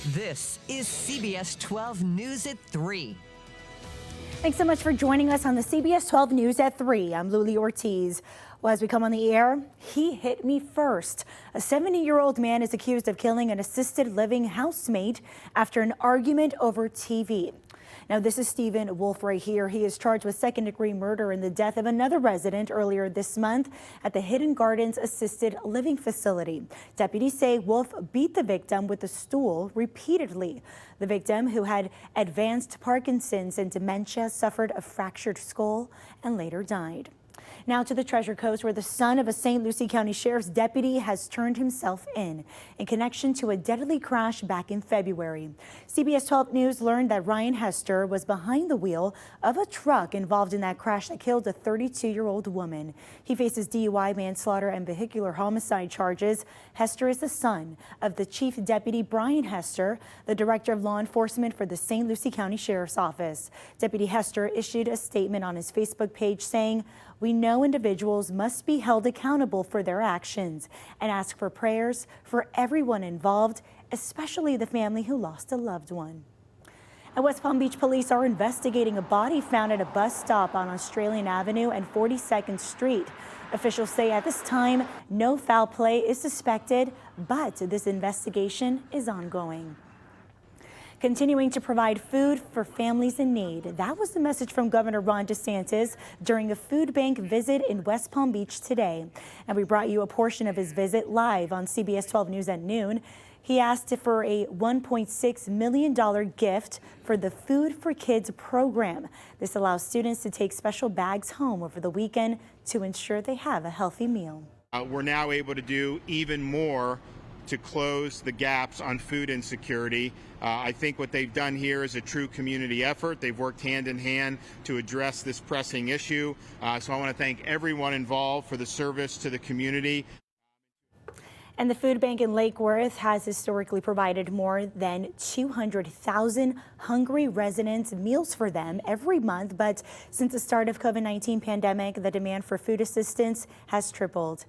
This is CBS 12 News at 3. Thanks so much for joining us on the CBS 12 News at 3. I'm Luli Ortiz. Well, as we come on the air, he hit me first. A 70-year-old man is accused of killing an assisted living housemate after an argument over TV. Now, this is Stephen Wolf right here. He is charged with second-degree murder in the death of another resident earlier this month at the Hidden Gardens Assisted Living Facility. Deputies say Wolf beat the victim with a stool repeatedly. The victim, who had advanced Parkinson's and dementia, suffered a fractured skull and later died. Now to the Treasure Coast, where the son of a St. Lucie County Sheriff's deputy has turned himself in connection to a deadly crash back in February. CBS 12 News learned that Ryan Hester was behind the wheel of a truck involved in that crash that killed a 32-year-old woman. He faces DUI, manslaughter, and vehicular homicide charges. Hester is the son of the Chief Deputy Brian Hester, the Director of Law Enforcement for the St. Lucie County Sheriff's Office. Deputy Hester issued a statement on his Facebook page saying, "We know individuals must be held accountable for their actions and ask for prayers for everyone involved, especially the family who lost a loved one." And West Palm Beach police are investigating a body found at a bus stop on Australian Avenue and 42nd Street. Officials say at this time, no foul play is suspected, but this investigation is ongoing. Continuing to provide food for families in need. That was the message from Governor Ron DeSantis during a food bank visit in West Palm Beach today. And we brought you a portion of his visit live on CBS 12 News at noon. He asked for a $1.6 million gift for the Food for Kids program. This allows students to take special bags home over the weekend to ensure they have a healthy meal. We're now able to do even more to close the gaps on food insecurity. I think what they've done here is a true community effort. They've worked hand in hand to address this pressing issue. So I want to thank everyone involved for the service to the community. And the food bank in Lake Worth has historically provided more than 200,000 hungry residents meals for them every month. But since the start of COVID-19 pandemic, the demand for food assistance has tripled.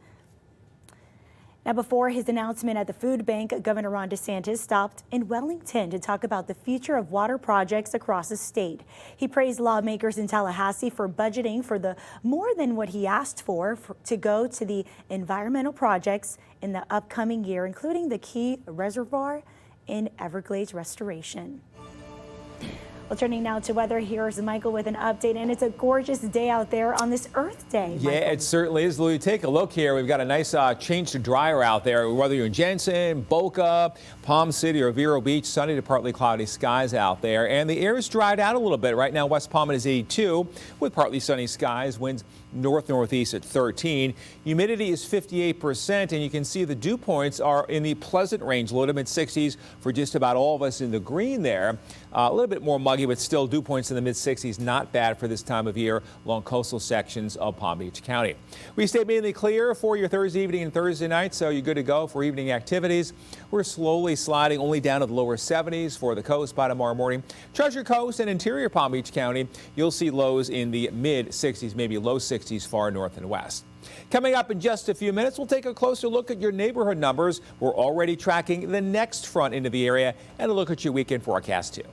Now, before his announcement at the food bank, Governor Ron DeSantis stopped in Wellington to talk about the future of water projects across the state. He praised lawmakers in Tallahassee for budgeting for the more than what he asked for to go to the environmental projects in the upcoming year, including the key reservoir in Everglades restoration. Well, turning now to weather, here's Michael with an update, and it's a gorgeous day out there on this Earth Day. Yeah, Michael. It certainly is, Louis. Take a look here. We've got a nice change to drier out there. Whether you're in Jensen, Boca, Palm City, or Vero Beach, sunny to partly cloudy skies out there. And the air is dried out a little bit. Right now, West Palm is 82 with partly sunny skies, winds north-northeast at 13. Humidity is 58%, and you can see the dew points are in the pleasant range, low to mid-60s for just about all of us in the green there. A little bit more muggy, but still dew points in the mid-60s. Not bad for this time of year along coastal sections of Palm Beach County. We stay mainly clear for your Thursday evening and Thursday night, so you're good to go for evening activities. We're slowly sliding only down to the lower 70s for the coast by tomorrow morning. Treasure Coast and interior Palm Beach County, you'll see lows in the mid-60s, maybe low 60s far north and west. Coming up in just a few minutes, we'll take a closer look at your neighborhood numbers. We're already tracking the next front into the area, and a look at your weekend forecast too.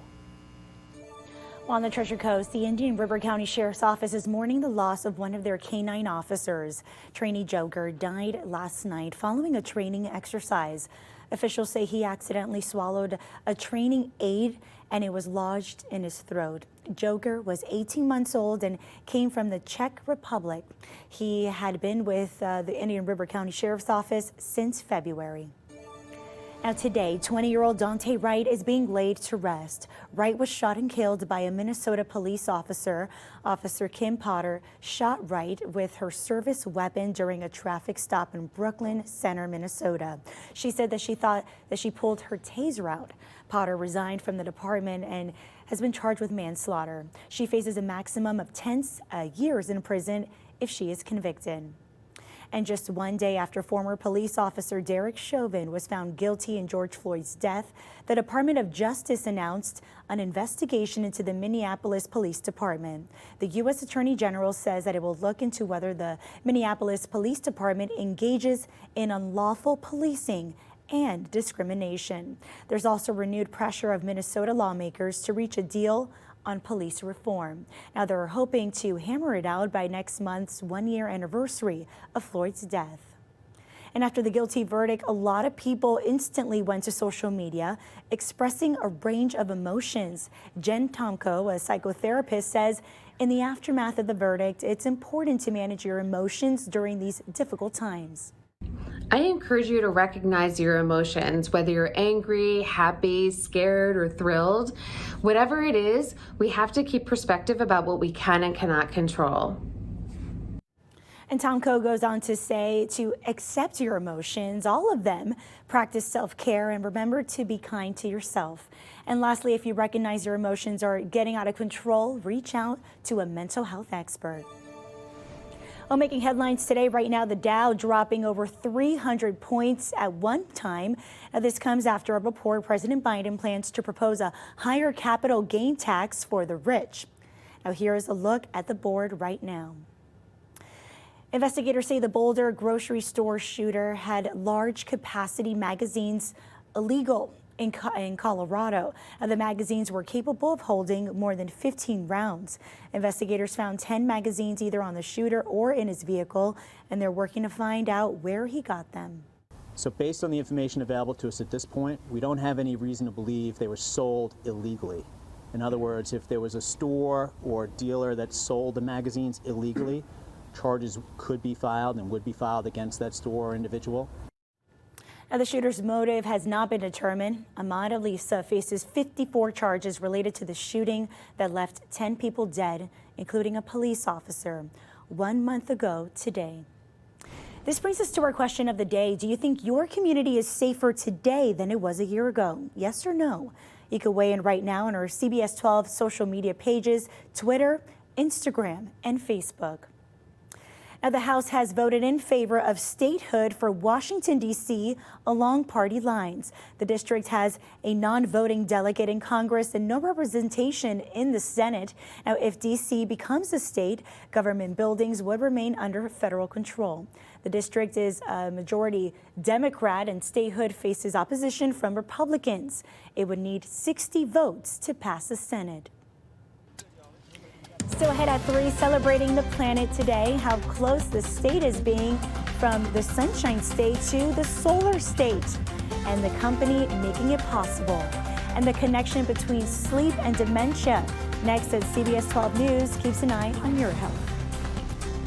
On the Treasure Coast, the Indian River County Sheriff's Office is mourning the loss of one of their canine officers. Trainee Joker died last night following a training exercise. Officials say he accidentally swallowed a training aid and it was lodged in his throat. Joker was 18 months old and came from the Czech Republic. He had been with the Indian River County Sheriff's Office since February. Now today, 20-year-old Dante Wright is being laid to rest. Wright was shot and killed by a Minnesota police officer. Officer Kim Potter shot Wright with her service weapon during a traffic stop in Brooklyn Center, Minnesota. She said that she thought that she pulled her taser out. Potter resigned from the department and has been charged with manslaughter. She faces a maximum of 10 years in prison if she is convicted. And just one day after former police officer Derek Chauvin was found guilty in George Floyd's death, the Department of Justice announced an investigation into the Minneapolis Police Department. The U.S. Attorney General says that it will look into whether the Minneapolis Police Department engages in unlawful policing and discrimination. There's also renewed pressure of Minnesota lawmakers to reach a deal on police reform. Now they're hoping to hammer it out by next month's one-year anniversary of Floyd's death. And after the guilty verdict, a lot of people instantly went to social media expressing a range of emotions. Jen Tomko, a psychotherapist, says in the aftermath of the verdict, it's important to manage your emotions during these difficult times. I encourage you to recognize your emotions, whether you're angry, happy, scared, or thrilled. Whatever it is, we have to keep perspective about what we can and cannot control. And Tomko goes on to say to accept your emotions, all of them, practice self-care, and remember to be kind to yourself. And lastly, if you recognize your emotions are getting out of control, reach out to a mental health expert. Well, making headlines today, right now, the Dow dropping over 300 points at one time. Now, this comes after a report President Biden plans to propose a higher capital gain tax for the rich. Now, here's a look at the board right now. Investigators say the Boulder grocery store shooter had large capacity magazines illegal in Colorado. Now, the magazines were capable of holding more than 15 rounds. Investigators found 10 magazines either on the shooter or in his vehicle, and they're working to find out where he got them. So based on the information available to us at this point, we don't have any reason to believe they were sold illegally. In other words, if there was a store or dealer that sold the magazines illegally, charges could be filed and would be filed against that store or individual. Now, the shooter's motive has not been determined. Ahmad Alisa faces 54 charges related to the shooting that left 10 people dead, including a police officer, 1 month ago today. This brings us to our question of the day. Do you think your community is safer today than it was a year ago? Yes or no? You can weigh in right now on our CBS 12 social media pages, Twitter, Instagram, and Facebook. Now, the House has voted in favor of statehood for Washington, D.C. along party lines. The district has a non-voting delegate in Congress and no representation in the Senate. Now, if D.C. becomes a state, government buildings would remain under federal control. The district is a majority Democrat, and statehood faces opposition from Republicans. It would need 60 votes to pass the Senate. Still ahead at 3, celebrating the planet today, how close the state is being from the Sunshine State to the Solar State, and the company making it possible, and the connection between sleep and dementia. Next at CBS 12 News keeps an eye on your health.